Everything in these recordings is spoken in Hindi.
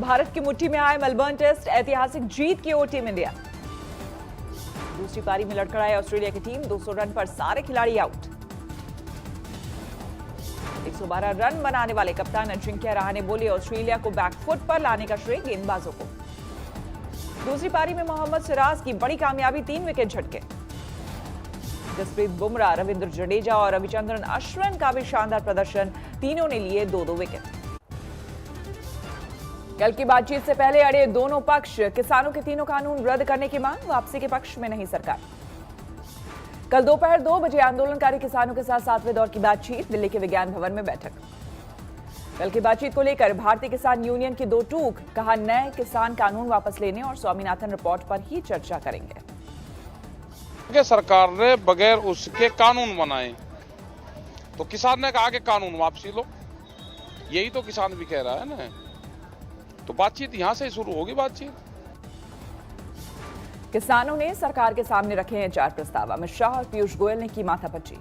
भारत की मुट्ठी में आए मेलबर्न टेस्ट, ऐतिहासिक जीत की ओर टीम इंडिया। दूसरी पारी में लड़खड़ाई ऑस्ट्रेलिया की टीम, 200 रन पर सारे खिलाड़ी आउट। 112 रन बनाने वाले कप्तान अजिंक्य रहाणे बोले ऑस्ट्रेलिया को बैकफुट पर लाने का श्रेय गेंदबाजों को। दूसरी पारी में मोहम्मद सिराज की बड़ी कामयाबी, 3 विकेट झटके। जसप्रीत बुमराह, रविंद्र जडेजा और रविचंद्रन अश्विन का भी शानदार प्रदर्शन, तीनों ने लिए 2-2 विकेट। कल की बातचीत से पहले अड़े दोनों पक्ष, किसानों के तीनों कानून रद्द करने की मांग, वापसी के पक्ष में नहीं सरकार। कल दोपहर 2 बजे आंदोलनकारी किसानों के साथ 7वें दौर की बातचीत, दिल्ली के विज्ञान भवन में बैठक। कल की बातचीत को लेकर भारतीय किसान यूनियन की 2 टूक, कहा नए किसान कानून वापस लेने और स्वामीनाथन रिपोर्ट पर ही चर्चा करेंगे। सरकार ने बगैर उसके कानून बनाए तो किसान ने कहा कि कानून वापसी लो, यही तो किसान भी कह रहा है ना। तो बातचीत यहां से शुरू होगी। बातचीत किसानों ने सरकार के सामने रखे हैं 4 प्रस्ताव, अमित शाह और पीयूष गोयल ने की माथापच्ची।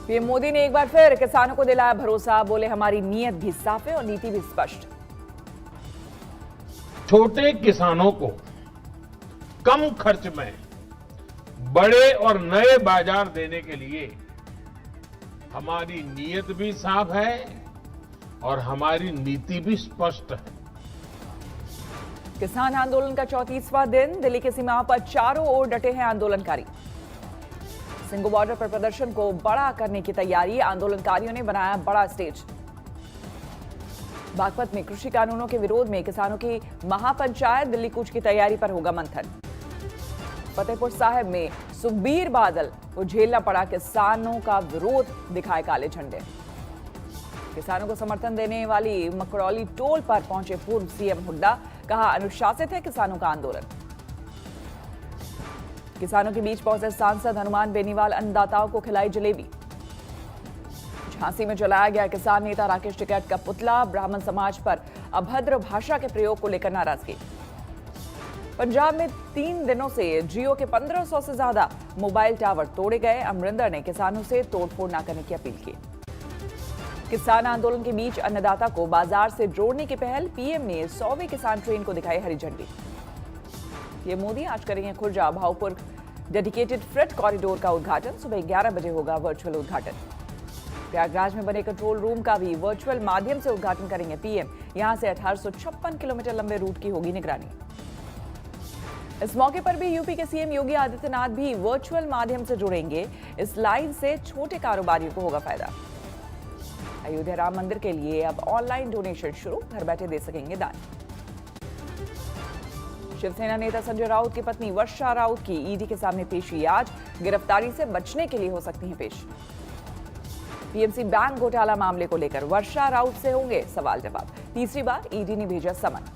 पीएम मोदी ने एक बार फिर किसानों को दिलाया भरोसा, बोले हमारी नीयत भी साफ है और नीति भी स्पष्ट। छोटे किसानों को कम खर्च में बड़े और नए बाजार देने के लिए हमारी नीयत भी साफ है और हमारी नीति भी स्पष्ट है। किसान आंदोलन का 34वां दिन, दिल्ली की सीमाओं पर चारों ओर डटे हैं आंदोलनकारी। सिंगो बॉर्डर पर प्रदर्शन को बड़ा करने की तैयारी, आंदोलनकारियों ने बनाया बड़ा स्टेज। बागपत में कृषि कानूनों के विरोध में किसानों की महापंचायत, दिल्ली कूच की तैयारी पर होगा मंथन। फतेहपुर साहिब में सुखबीर बादल को झेलना पड़ा, किसानों का विरोध, दिखाए काले झंडे। किसानों को समर्थन देने वाली मकरौली टोल पर पहुंचे पूर्व सीएम हुड्डा, कहा अनुशासित है किसानों का आंदोलन। किसानों के बीच पहुंचे सांसद हनुमान बेनीवाल, अन्नदाताओं को खिलाई जलेबी। झांसी में जलाया गया किसान नेता राकेश टिकैत का पुतला, ब्राह्मण समाज पर अभद्र भाषा के प्रयोग को लेकर नाराजगी। पंजाब में 3 दिनों से जियो के 1500 से ज्यादा मोबाइल टावर तोड़े गए, अमरिंदर ने किसानों से तोड़फोड़ न करने की अपील की। किसान आंदोलन के बीच अन्नदाता को बाजार से जोड़ने की पहल, पीएम ने 100वीं किसान ट्रेन को दिखाई हरी झंडी। पीएम मोदी आज करेंगे Khurja Bhaupur dedicated freight corridor का उद्घाटन, सुबह 11 बजे होगा वर्चुअल उद्घाटन। प्रयागराज में बने कंट्रोल रूम का भी वर्चुअल माध्यम से उद्घाटन करेंगे पीएम, यहां से 1856 किलोमीटर लंबे रूट की होगी निगरानी। इस मौके पर भी यूपी के सीएम योगी आदित्यनाथ भी वर्चुअल माध्यम से जुड़ेंगे, इस लाइन से छोटे कारोबारियों को होगा फायदा। अयोध्या राम मंदिर के लिए अब ऑनलाइन डोनेशन शुरू, घर बैठे दे सकेंगे दान। शिवसेना नेता संजय राउत की पत्नी वर्षा राउत की ईडी के सामने पेशी आज, गिरफ्तारी से बचने के लिए हो सकती हैं पेश। पीएमसी बैंक घोटाला मामले को लेकर वर्षा राउत से होंगे सवाल जवाब, तीसरी बार ईडी ने भेजा समन।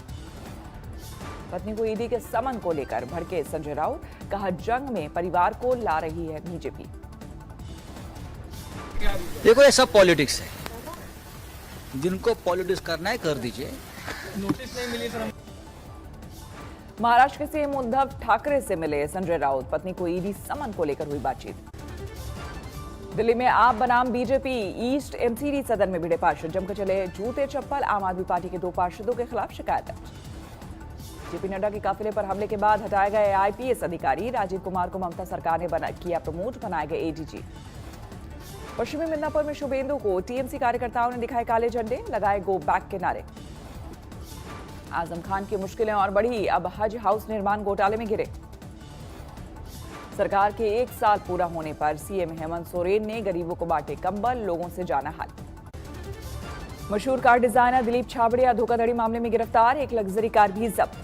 पत्नी को ईडी के समन को लेकर भड़के संजय राउत, कहा जंग में परिवार को ला रही है बीजेपी। देखो ये सब पॉलिटिक्स है, जिनको पॉलिटिक्स करना है कर दीजिए। नोटिस नहीं मिली सर। महाराष्ट्र के सीएम उद्धव ठाकरे से मिले संजय राउत, पत्नी को ईडी समन को लेकर हुई बातचीत। दिल्ली में आप बनाम बीजेपी ईस्ट एमसीडी सदन में भिड़े पार्षद, जमकर चले जूते चप्पल, आम आदमी पार्टी के 2 पार्षदों के खिलाफ शिकायत दर्ज। जेपी नड्डा के काफिले पर हमले के बाद हटाए गए आईपीएस अधिकारी राजीव कुमार को ममता सरकार ने किया प्रमोट, बनाए गए एडीजी। पश्चिमी मिदनापुर में शुभेंदु को टीएमसी कार्यकर्ताओं ने दिखाए काले झंडे, लगाए गो बैक के नारे। आजम खान की मुश्किलें और बढ़ी, अब हज हाउस निर्माण घोटाले में गिरे। सरकार के 1 साल पूरा होने पर सीएम हेमंत सोरेन ने गरीबों को बांटे कंबल, लोगों से जाना हाल। मशहूर कार डिजाइनर दिलीप छाबड़िया धोखाधड़ी मामले में गिरफ्तार, एक लग्जरी कार भी जब्त।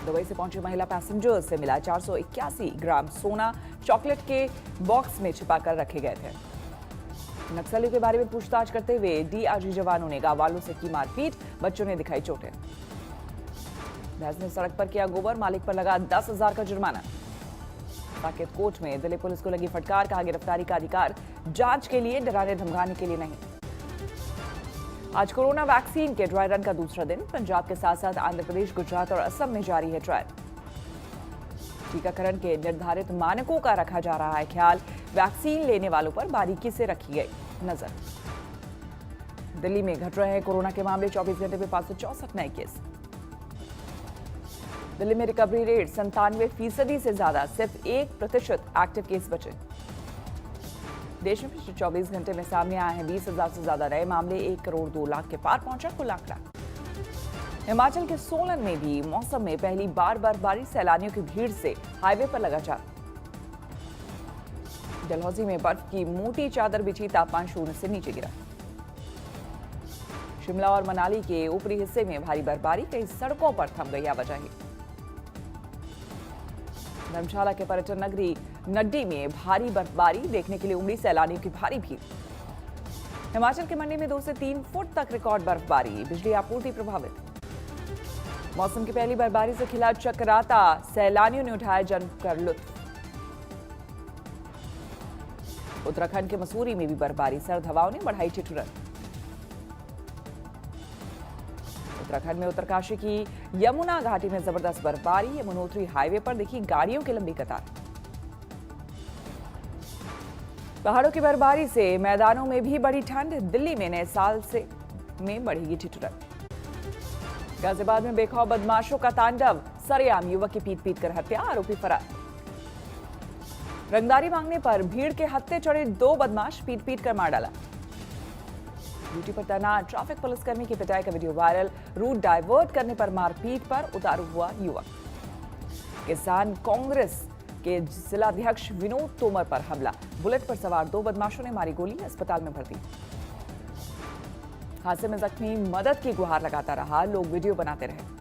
दुबई से पहुंची महिला पैसेंजर से मिला 481 ग्राम सोना, चॉकलेट के बॉक्स में छिपाकर रखे गए थे। नक्सलियों के बारे में पूछताछ करते हुए डीआरजी जवानों ने गांव वालों से की मारपीट, बच्चों ने दिखाई चोटें। भैंस ने सड़क पर किया गोबर, मालिक पर लगा 10,000 का जुर्माना। साकेत कोर्ट में दिल्ली पुलिस को लगी फटकार, कहा गिरफ्तारी का अधिकार जांच के लिए, डराने धमकाने के लिए नहीं। आज कोरोना वैक्सीन के ड्राई रन का दूसरा दिन, पंजाब के साथ साथ आंध्र प्रदेश, गुजरात और असम में जारी है ट्रायल। टीकाकरण के निर्धारित मानकों का रखा जा रहा है ख्याल, वैक्सीन लेने वालों पर बारीकी से रखी गई नजर। दिल्ली में घट रहे हैं कोरोना के मामले, 24 घंटे में 564 नए केस। दिल्ली में रिकवरी रेट 97% से ज्यादा, सिर्फ 1% एक्टिव केस बचे। देश में पिछले 24 घंटे में सामने आए हैं 20,000 से ज्यादा नए मामले, 1 करोड़ 2 लाख के पार पहुंचा कुल आंकड़ा। हिमाचल के सोलन में भी मौसम में पहली बार बर्फबारी, सैलानियों की भीड़ से हाईवे पर लगा जाम। डलहौजी में बर्फ की मोटी चादर बिछी, तापमान 0 से नीचे गिरा। शिमला और मनाली के ऊपरी हिस्से में भारी बर्फबारी, कई सड़कों पर थम गई आवाजाही। धर्मशाला के पर्यटन नगरी नड्डी में भारी बर्फबारी देखने के लिए उमड़ी सैलानियों की भारी भीड़। हिमाचल के मंडी में 2 से 3 फुट तक रिकॉर्ड बर्फबारी, बिजली आपूर्ति प्रभावित। मौसम की पहली बर्फबारी से खिला चकराता, सैलानियों ने उठाया जमकर लुत्फ। उत्तराखंड के मसूरी में भी बर्फबारी, सर्द हवाओं ने बढ़ाई ठिठुरन। उत्तराखंड में उत्तरकाशी की यमुना घाटी में जबरदस्त बर्फबारी, यमुनोत्री हाईवे पर देखी गाड़ियों की लंबी कतार। पहाड़ों की बर्फबारी से मैदानों में भी बढ़ी ठंड, दिल्ली में नए साल में बढ़ेगी ठिठुरन। गाजियाबाद में बेखौफ बदमाशों का तांडव, सरेआम युवक की पीट कर हत्या, आरोपी फरार। रंगदारी मांगने पर भीड़ के हत्थे चढ़े 2 बदमाश, पीट कर मार डाला। ड्यूटी पर तैनात ट्रैफिक पुलिसकर्मी की पिटाई का वीडियो वायरल, रूट डाइवर्ट करने पर मारपीट पर उतारू हुआ युवक। किसान कांग्रेस के जिलाध्यक्ष विनोद तोमर पर हमला, बुलेट पर सवार 2 बदमाशों ने मारी गोली, अस्पताल में भर्ती। हादसे में जख्मी मदद की गुहार लगाता रहा, लोग वीडियो बनाते रहे।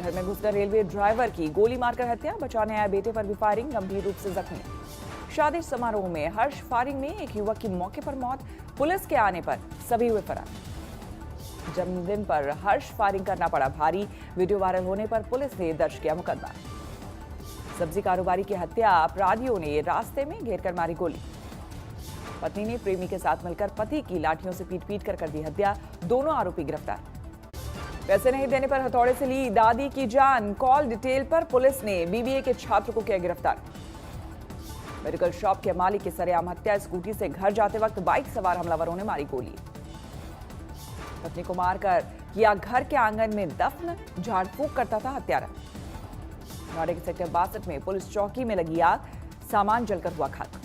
घर में घुसकर रेलवे ड्राइवर की गोली मारकर हत्या, बचाने आए बेटे पर भी फायरिंग, गंभीर रूप से जख्मी। शादी समारोह में हर्ष फायरिंग में एक युवक की मौके पर मौत, पुलिस के आने पर सभी हुए फरार। जन्मदिन पर हर्ष फायरिंग करना पड़ा भारी, वीडियो वायरल होने पर पुलिस ने दर्ज किया मुकदमा। सब्जी कारोबारी की हत्या, अपराधियों ने रास्ते में घेर कर मारी गोली। पत्नी ने प्रेमी के साथ मिलकर पति की लाठियों से पीट कर दी हत्या, दोनों आरोपी गिरफ्तार। पैसे नहीं देने पर हथौड़े से ली दादी की जान, कॉल डिटेल पर पुलिस ने बीबीए के छात्र को किया गिरफ्तार। मेडिकल शॉप के मालिक की सरेआम हत्या, स्कूटी से घर जाते वक्त बाइक सवार हमलावरों ने मारी गोली। पत्नी को मारकर किया घर के आंगन में दफन, झाड़ फूंक करता था हत्यारा। नोएडा के सेक्टर 62 में पुलिस चौकी में लगी आग, सामान जलकर हुआ खाक।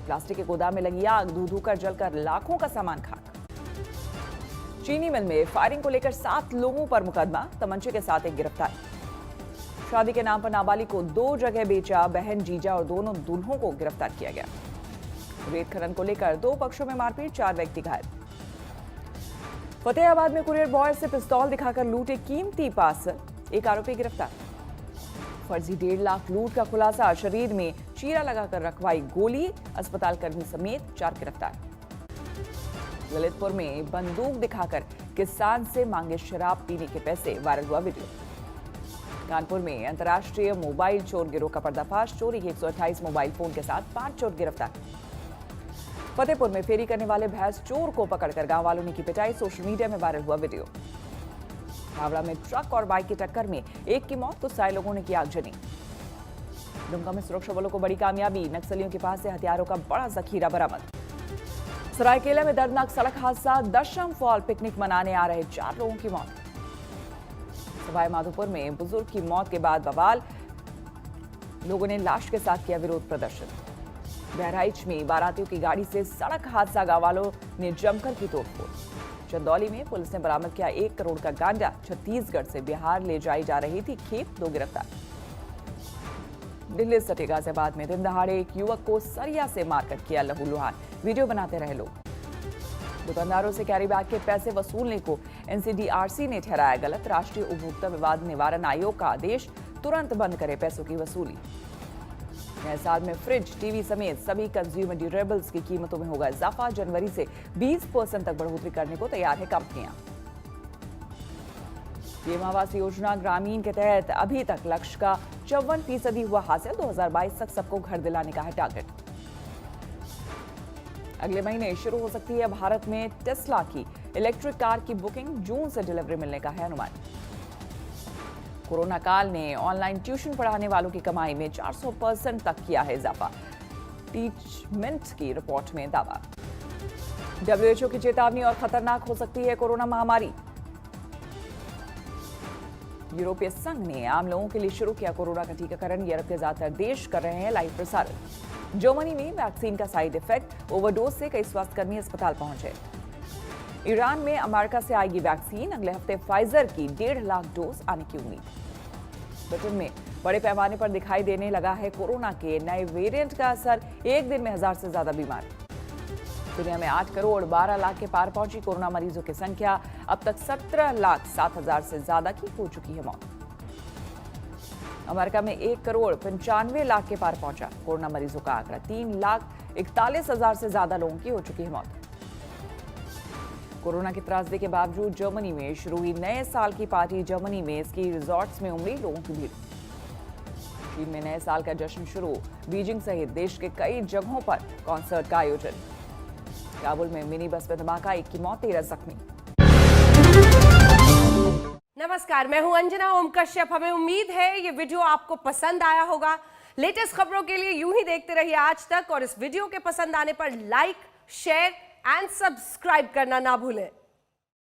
प्लास्टिक के गोदाम में लगी आग, धू कर जलकर लाखों का सामान खाक। चीनी मिल में फायरिंग को लेकर 7 लोगों पर मुकदमा, तमंचे के साथ एक गिरफ्तार। शादी के नाम पर नाबालिग को 2 जगह बेचा, बहन जीजा और दोनों दूल्हों को गिरफ्तार किया गया। रेत खनन को लेकर 2 पक्षों में मारपीट, 4 व्यक्ति घायल। फतेहाबाद में कुरियर बॉय से पिस्तौल दिखाकर लूटे कीमती पार्सल, एक आरोपी गिरफ्तार। फर्जी 1.5 लाख लूट का खुलासा, शरीर में चीरा लगाकर रखवाई गोली, अस्पताल कर्मी समेत 4 गिरफ्तार। ललितपुर में बंदूक दिखाकर किसान से मांगे शराब पीने के पैसे, वायरल हुआ वीडियो। कानपुर में अंतर्राष्ट्रीय मोबाइल चोर गिरोह का पर्दाफाश, चोरी के 128 मोबाइल फोन के साथ 5 चोर गिरफ्तार। फतेहपुर में फेरी करने वाले भैंस चोर को पकड़कर गांव वालों ने की पिटाई, सोशल मीडिया में वायरल हुआ वीडियो। हावड़ा में ट्रक और बाइक की टक्कर में एक की मौत, गुस्साए लोगों ने की आगजनी। दुमका में सुरक्षा बलों को बड़ी कामयाबी, नक्सलियों के पास से हथियारों का बड़ा जखीरा बरामद। सरायकेला में दर्दनाक सड़क हादसा, दशम फॉल पिकनिक मनाने आ रहे 4 लोगों की मौत। सवाई माधोपुर में बुजुर्ग की मौत के बाद बवाल, लोगों ने लाश के साथ किया विरोध प्रदर्शन। बहराइच में बारातियों की गाड़ी से सड़क हादसा, गांव वालों ने जमकर की तोड़फोड़। चंदौली में पुलिस ने बरामद किया 1 करोड़ का गांजा, छत्तीसगढ़ से बिहार ले जाई जा रही थी खेप, 2 गिरफ्तार। दिल्ली सटे गाजियाबाद में दिन दहाड़े एक युवक को सरिया से मारकर किया लहूलुहान, वीडियो बनाते रहे लोग। दुकानदारों से कैरी बैग के पैसे वसूलने को एनसीडीआरसी ने ठहराया गलत, राष्ट्रीय उपभोक्ता विवाद निवारण आयोग का आदेश, तुरंत बंद करे पैसों की वसूली। नए साल में फ्रिज, टीवी समेत सभी कंज्यूमर ड्यूरेबल्स की कीमतों में होगा इजाफा, जनवरी से 20% तक बढ़ोतरी करने को तैयार है कंपनियां। पीएम आवास योजना ग्रामीण के तहत अभी तक लक्ष्य का 54% हुआ हासिल, 2022 तक सबको घर दिलाने का है टारगेट। अगले महीने शुरू हो सकती है भारत में टेस्ला की इलेक्ट्रिक कार की बुकिंग, जून से डिलीवरी मिलने का है अनुमान। कोरोना काल ने ऑनलाइन ट्यूशन पढ़ाने वालों की कमाई में 400% तक किया है इजाफा, टीचमेंट की रिपोर्ट में दावा। WHO की चेतावनी और खतरनाक हो सकती है कोरोना महामारी। यूरोपीय संघ ने आम लोगों के लिए शुरू किया कोरोना का टीकाकरण। यूरोप के ज्यादातर देश कर रहे हैं लाइव प्रसारण। जर्मनी में वैक्सीन का साइड इफेक्ट, ओवरडोज से कई स्वास्थ्यकर्मी अस्पताल पहुंचे। ईरान में अमेरिका से आएगी वैक्सीन, अगले हफ्ते फाइजर की 1.5 लाख डोज आने की उम्मीद। ब्रिटेन में बड़े पैमाने पर दिखाई देने लगा है कोरोना के नए वेरिएंट का असर, एक दिन में 1000 से ज्यादा बीमार। दुनिया में 8 करोड़ 12 लाख के पार पहुंची कोरोना मरीजों की संख्या, अब तक 17,07,000 से ज्यादा की हो चुकी है मौत। अमेरिका में 1 करोड़ 95 लाख के पार पहुंचा कोरोना मरीजों का आंकड़ा, 3,41,000 से ज्यादा लोगों की हो चुकी है मौत। कोरोना की त्रासदी के बावजूद जर्मनी में शुरू हुई नए साल की पार्टी। जर्मनी में स्की रिजॉर्ट्स में उमड़ी लोगों की भीड़। चीन में नए साल का जश्न शुरू, बीजिंग सहित देश के कई जगहों पर कॉन्सर्ट का आयोजन। काबुल में मिनी बस में धमाका, 1 की मौत, 13 जख्मी। नमस्कार, मैं हूं अंजना ओम कश्यप। हमें उम्मीद है ये वीडियो आपको पसंद आया होगा। लेटेस्ट खबरों के लिए यूं ही देखते रहिए आज तक, और इस वीडियो के पसंद आने पर लाइक, शेयर एंड सब्सक्राइब करना ना भूलें।